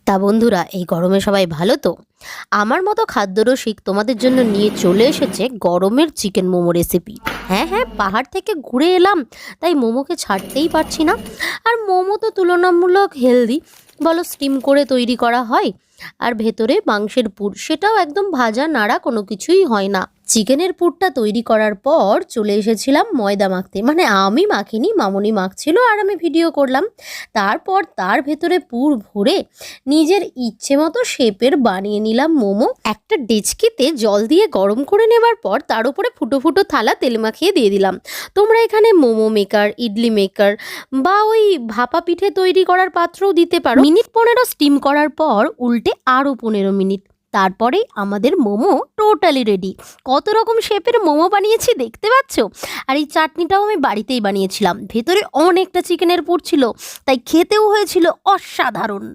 তা বন্ধুরা, এই গরমে সবাই ভালো তো? আমার মতো খাদ্যরসিক তোমাদের জন্য নিয়ে চলে এসেছে গরমের চিকেন মোমো রেসিপি। হ্যাঁ হ্যাঁ, পাহাড় থেকে ঘুরে এলাম, তাই মোমোকে ছাড়তেই পারছি না। আর মোমো তো তুলনামূলক হেলদি, বলো স্টিম করে তৈরি করা হয়। আর ভেতরে মাংসের পুর, সেটাও একদম ভাজা নাড়া, কোনো কিছুই হয় না। চিকেনের পুরটা তৈরি করার পর চলে এসেছিলাম ময়দা মাখতে, মানে আমি মাখিনি, মামুনি মাখছিল আর আমি ভিডিও করলাম। তারপর তার ভেতরে পুর ভরে নিজের ইচ্ছে মতো শেপের বানিয়ে নিলাম মোমো। একটা ডেচকিতে জল দিয়ে গরম করে নেবার পর তার উপরে ফুটো ফুটো থালা তেল মাখিয়ে দিয়ে দিলাম। তোমরা এখানে মোমো মেকার, ইডলি মেকার বা ওই ভাপা পিঠে তৈরি করার পাত্রও দিতে পারো। মিনিট 15 স্টিম করার পর উল্টে আরও 15 মিনিট, তারপরে আমাদের মোমো টোটালি রেডি। কত রকম শেপের মোমো বানিয়েছি দেখতে পাচ্ছ। আর এই চাটনিটাও আমি বাড়িতেই বানিয়েছিলাম, ভেতরে অনেকটা চিকেনের পুর ছিল, তাই খেতেও হয়েছিল অসাধারণ।